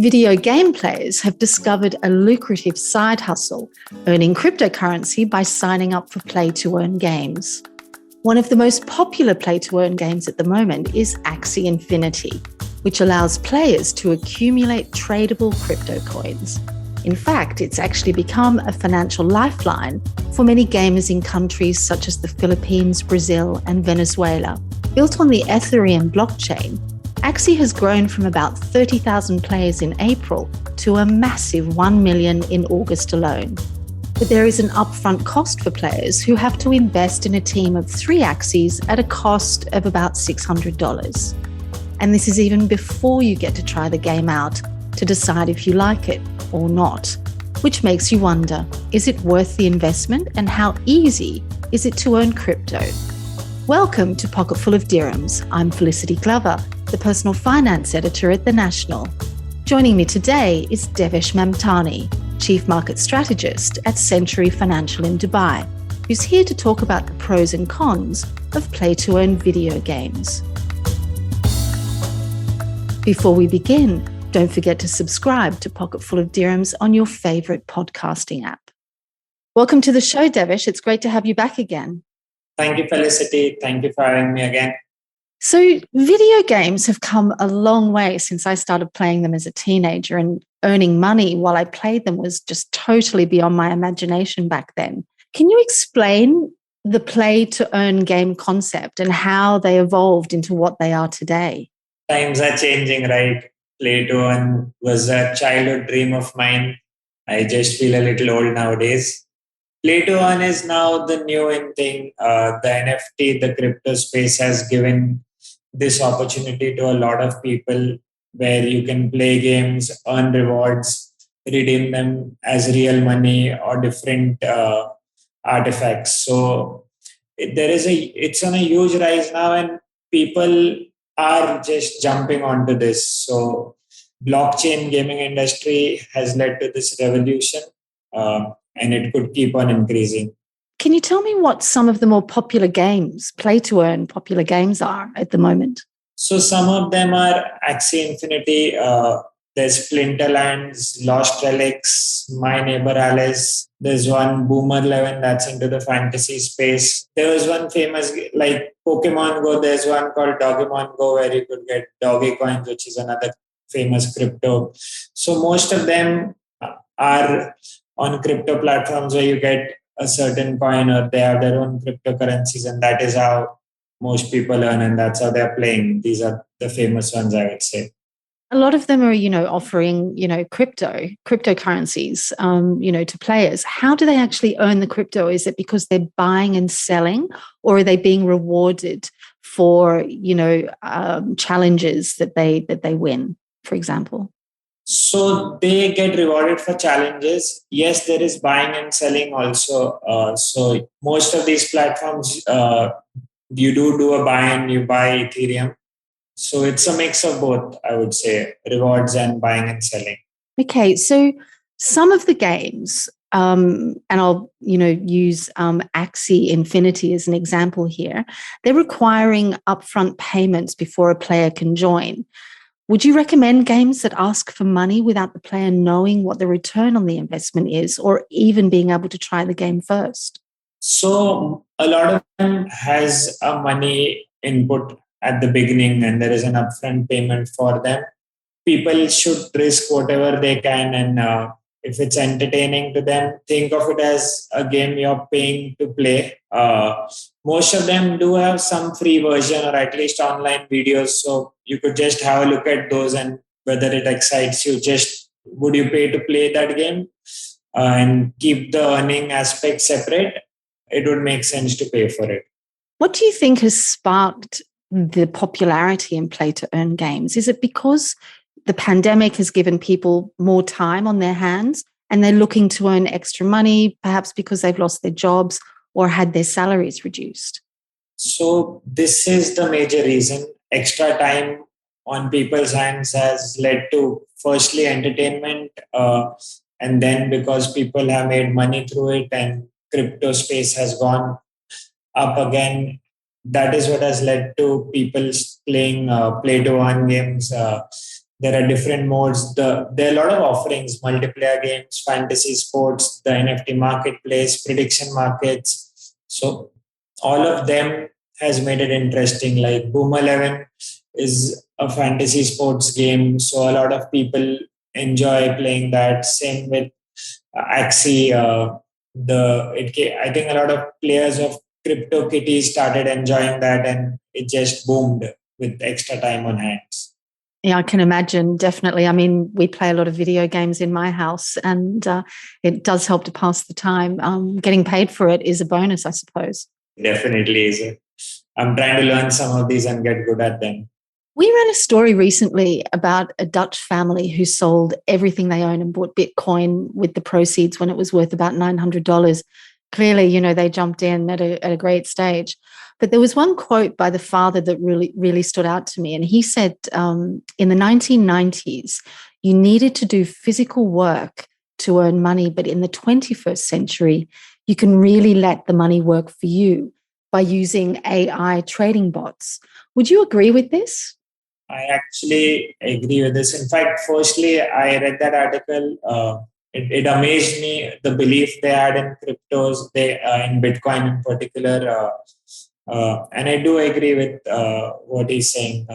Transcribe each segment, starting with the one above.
Video game players have discovered a lucrative side hustle, earning cryptocurrency by signing up for play-to-earn games. One of the most popular play-to-earn games at the moment is Axie Infinity, which allows players to accumulate tradable crypto coins. In fact, it's actually become a financial lifeline for many gamers in countries such as the Philippines, Brazil, and Venezuela. Built on the Ethereum blockchain, Axie has grown from about 30,000 players in April to a massive 1 million in August alone. But there is an upfront cost for players who have to invest in a team of 3 Axies at a cost of about $600. And this is even before you get to try the game out to decide if you like it or not, which makes you wonder, is it worth the investment, and how easy is it to earn crypto? Welcome to Pocketful of Dirhams. I'm Felicity Glover, the personal finance editor at The National. Joining me today is Devesh Mamtani, Chief Market Strategist at Century Financial in Dubai, who's here to talk about the pros and cons of play-to-earn video games. Before we begin, don't forget to subscribe to Pocketful of Dirhams on your favourite podcasting app. Welcome to the show, Devesh. It's great to have you back again. Thank you, Felicity. Thank you for having me again. So video games have come a long way since I started playing them as a teenager, and earning money while I played them was just totally beyond my imagination back then. Can you explain the play to earn game concept and how they evolved into what they are today? Times are changing, right? Play to earn was a childhood dream of mine. I just feel a little old nowadays. Play to earn is now the new in thing. The NFT, the crypto space has given this opportunity to a lot of people where you can play games, earn rewards, redeem them as real money or different artifacts. So it's on a huge rise now, and people are just jumping onto this. So blockchain gaming industry has led to this revolution, and it could keep on increasing. Can you tell me what some of the more popular games, play-to-earn popular games are at the moment? So some of them are Axie Infinity, there's Splinterlands, Lost Relics, My Neighbor Alice. There's one Boomer 11 that's into the fantasy space. There was one famous, like Pokemon Go, there's one called Dogimon Go where you could get doggy coins, which is another famous crypto. So most of them are on crypto platforms where you get a certain coin, or they have their own cryptocurrencies, and that is how most people earn, and that's how they're playing. These are the famous ones, I would say. A lot of them are, offering, cryptocurrencies, to players. How do they actually earn the crypto? Is it because they're buying and selling, or are they being rewarded for, challenges that they win, for example? So they get rewarded for challenges. Yes, there is buying and selling also. So most of these platforms, you do a buy and you buy Ethereum. So it's a mix of both, I would say, rewards and buying and selling. Okay, so some of the games, and I'll use Axie Infinity as an example here, they're requiring upfront payments before a player can join. Would you recommend games that ask for money without the player knowing what the return on the investment is, or even being able to try the game first? So a lot of them has a money input at the beginning, and there is an upfront payment for them. People should risk whatever they can, and if it's entertaining to them, think of it as a game you're paying to play. Most of them do have some free version, or at least online videos, so you could just have a look at those, and whether it excites you, just would you pay to play that game and keep the earning aspect separate? It would make sense to pay for it. What do you think has sparked the popularity in play-to-earn games? Is it because the pandemic has given people more time on their hands and they're looking to earn extra money, perhaps because they've lost their jobs or had their salaries reduced? So this is the major reason. Extra time on people's hands has led to firstly entertainment, and then because people have made money through it and crypto space has gone up again, that is what has led to people playing play to earn games. There are different modes. There are a lot of offerings, multiplayer games, fantasy sports, the NFT marketplace, prediction markets. So all of them has made it interesting. Like Boom 11 is a fantasy sports game. So a lot of people enjoy playing that. Same with Axie. I think a lot of players of CryptoKitties started enjoying that, and it just boomed with extra time on hands. Yeah, I can imagine. Definitely. I mean, we play a lot of video games in my house, and it does help to pass the time. Getting paid for it is a bonus, I suppose. Definitely is. I'm trying to learn some of these and get good at them. We ran a story recently about a Dutch family who sold everything they own and bought Bitcoin with the proceeds when it was worth about $900. Clearly, they jumped in at a great stage. But there was one quote by the father that really stood out to me. And he said, in the 1990s, you needed to do physical work to earn money. But in the 21st century, you can really let the money work for you by using AI trading bots. Would you agree with this? I actually agree with this. In fact, firstly, I read that article. It amazed me the belief they had in cryptos, in Bitcoin in particular. And I do agree with what he's saying.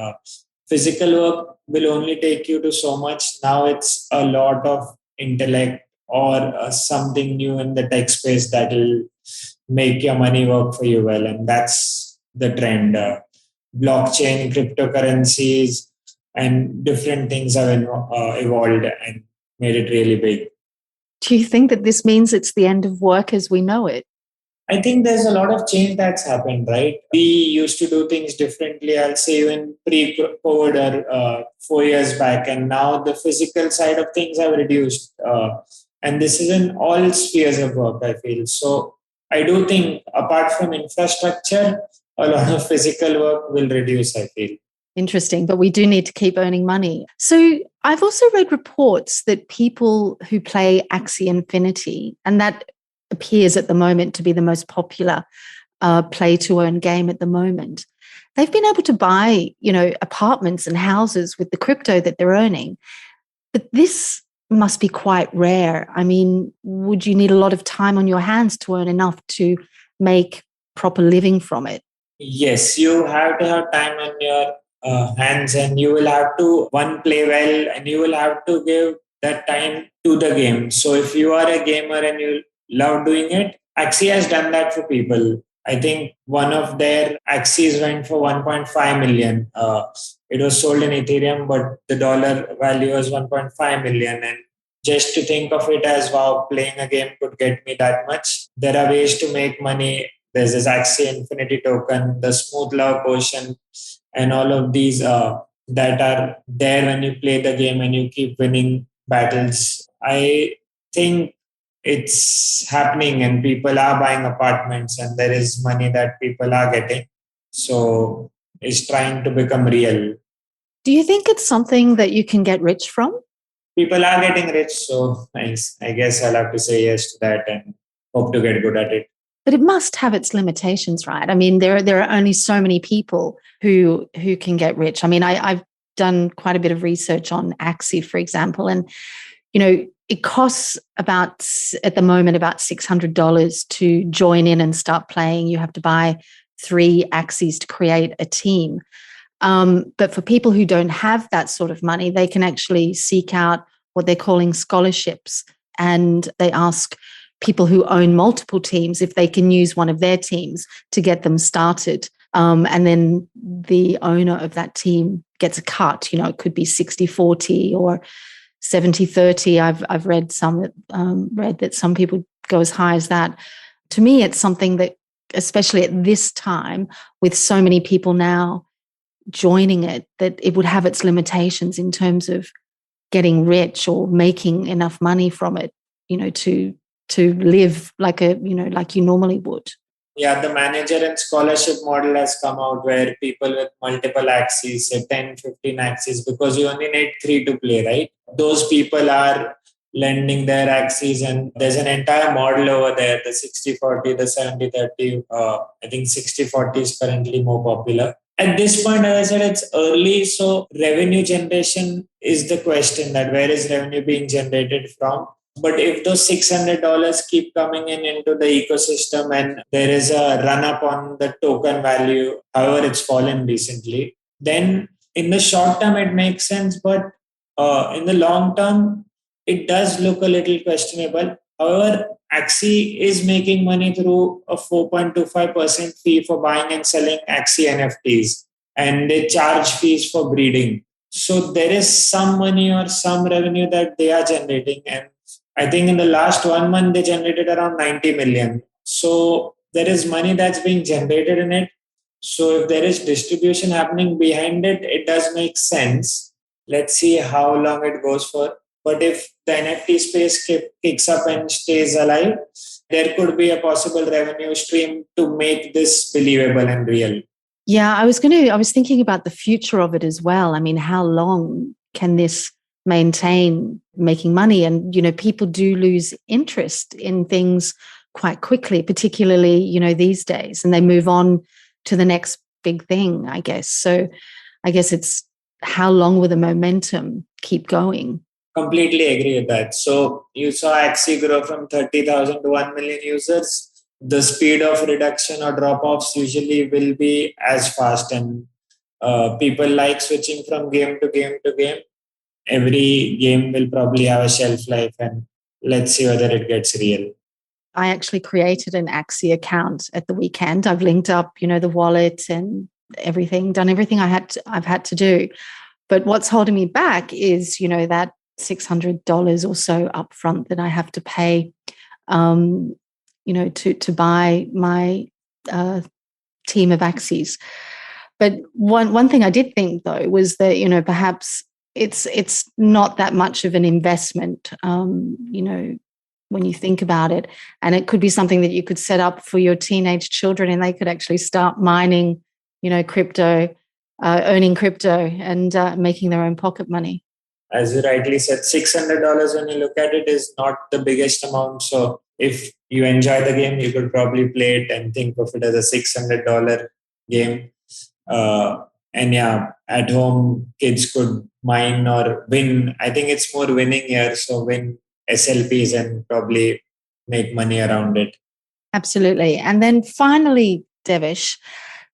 Physical work will only take you to so much. Now it's a lot of intellect or something new in the tech space that will make your money work for you well. And that's the trend. Blockchain, cryptocurrencies, and different things have evolved and made it really big. Do you think that this means it's the end of work as we know it? I think there's a lot of change that's happened, right? We used to do things differently, I'll say even pre-COVID or 4 years back, and now the physical side of things have reduced. And this is in all spheres of work, I feel. So I do think apart from infrastructure, a lot of physical work will reduce, I feel. Interesting, but we do need to keep earning money. So I've also read reports that people who play Axie Infinity, and that appears at the moment to be the most popular play to earn game at the moment, they've been able to buy, apartments and houses with the crypto that they're earning. But this must be quite rare. I mean, would you need a lot of time on your hands to earn enough to make proper living from it? Yes, you have to have time on your hands, and you will have to play well, and you will have to give that time to the game. So if you are a gamer and you love doing it, Axie has done that for people. I think one of their Axies went for 1.5 million. It was sold in Ethereum, but the dollar value was 1.5 million. And just to think of it as, wow, playing a game could get me that much. There are ways to make money. There's this Axie Infinity token, the Smooth Love Potion, and all of these that are there when you play the game and you keep winning battles. I think it's happening and people are buying apartments and there is money that people are getting. So it's trying to become real. Do you think it's something that you can get rich from? People are getting rich. So I guess I'll have to say yes to that and hope to get good at it. But it must have its limitations, right? I mean, there are only so many people who can get rich. I mean, I've done quite a bit of research on Axie, for example, and it costs at the moment about $600 to join in and start playing. You have to buy 3 Axies to create a team. But for people who don't have that sort of money, they can actually seek out what they're calling scholarships, and they ask people who own multiple teams if they can use one of their teams to get them started. And then the owner of that team gets a cut. It could be 60-40 or 70-30. I've read that some people go as high as that. To me, it's something that, especially at this time, with so many people now joining it, that it would have its limitations in terms of getting rich or making enough money from it, to live like you normally would. Yeah, the manager and scholarship model has come out where people with multiple axes, say 10, 15 axes, because you only need 3 to play, right? Those people are lending their axes, and there's an entire model over there, the 60-40, the 70-30. I think 60-40 is currently more popular. At this point, as I said, it's early. So revenue generation is the question, that where is revenue being generated from? But if those $600 keep coming in into the ecosystem and there is a run up on the token value, however it's fallen recently, then in the short term it makes sense. But in the long term, it does look a little questionable. However, Axie is making money through a 4.25% fee for buying and selling Axie NFTs, and they charge fees for breeding. So there is some money or some revenue that they are generating. And I think in the last 1 month, they generated around 90 million. So there is money that's being generated in it. So if there is distribution happening behind it, it does make sense. Let's see how long it goes for. But if the NFT space kicks up and stays alive, there could be a possible revenue stream to make this believable and real. Yeah, I was thinking about the future of it as well. I mean, how long can this maintain making money? And, people do lose interest in things quite quickly, particularly, these days, and they move on to the next big thing, I guess. So I guess it's how long will the momentum keep going? Completely agree with that. So you saw Axie grow from 30,000 to 1 million users. The speed of reduction or drop-offs usually will be as fast, and people like switching from game to game to game. Every game will probably have a shelf life, and let's see whether it gets real. I actually created an Axie account at the weekend. I've linked up, the wallet and everything, done everything I've had to do. But what's holding me back is, that $600 or so upfront that I have to pay, to buy my team of Axies. But one thing I did think though was that perhaps it's not that much of an investment, when you think about it, and it could be something that you could set up for your teenage children, and they could actually start mining, crypto, earning crypto, and making their own pocket money. As you rightly said, $600 when you look at it is not the biggest amount. So if you enjoy the game, you could probably play it and think of it as a $600 game. And yeah, at home, kids could mine or win. I think it's more winning here. So win SLPs and probably make money around it. Absolutely. And then finally, Devesh,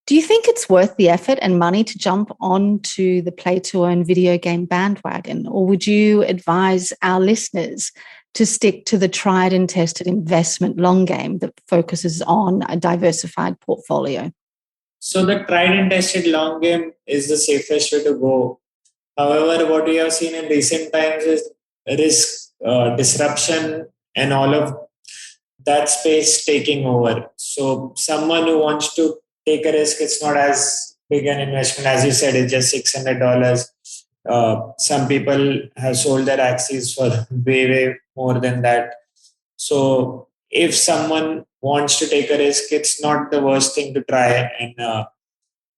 do you think it's worth the effort and money to jump onto the play-to-earn video game bandwagon? Or would you advise our listeners to stick to the tried and tested investment long game that focuses on a diversified portfolio? So the tried and tested long game is the safest way to go. However, what we have seen in recent times is risk, disruption, and all of that space taking over. So someone who wants to take a risk, it's not as big an investment. As you said, it's just $600. Some people have sold their Axies for way more than that. So if someone wants to take a risk, it's not the worst thing to try. And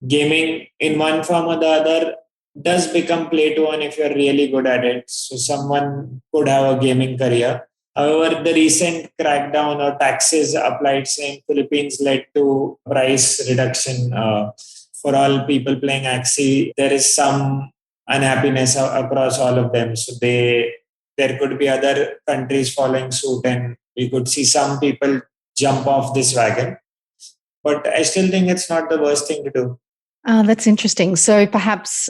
gaming in one form or the other does become play to earn if you're really good at it. So someone could have a gaming career. However, the recent crackdown or taxes applied in Philippines led to price reduction for all people playing Axie. There is some unhappiness across all of them. So there could be other countries following suit, and we could see some people jump off this wagon. But I still think it's not the worst thing to do. That's interesting. So perhaps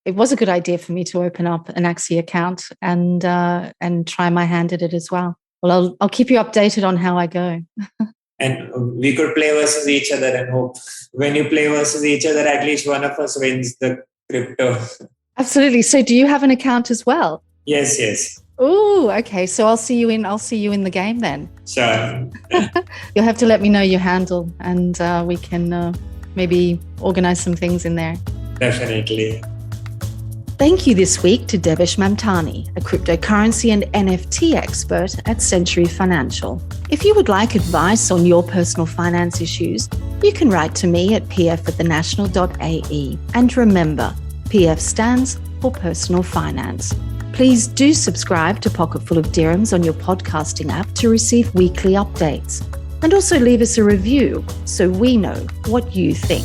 it was a good idea for me to open up an Axie account and try my hand at it as well. Well, I'll keep you updated on how I go. And we could play versus each other and hope when you play versus each other, at least one of us wins the crypto. Absolutely. So do you have an account as well? Yes. Oh, okay. So I'll see you in the game then. Sure. You'll have to let me know your handle, and we can maybe organize some things in there. Definitely. Thank you this week to Devesh Mamtani, a cryptocurrency and NFT expert at Century Financial. If you would like advice on your personal finance issues, you can write to me at pf@thenational.ae. And remember, PF stands for Personal Finance. Please do subscribe to Pocketful of Dirhams on your podcasting app to receive weekly updates. And also leave us a review so we know what you think.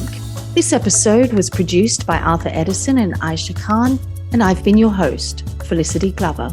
This episode was produced by Arthur Edison and Aisha Khan, and I've been your host, Felicity Glover.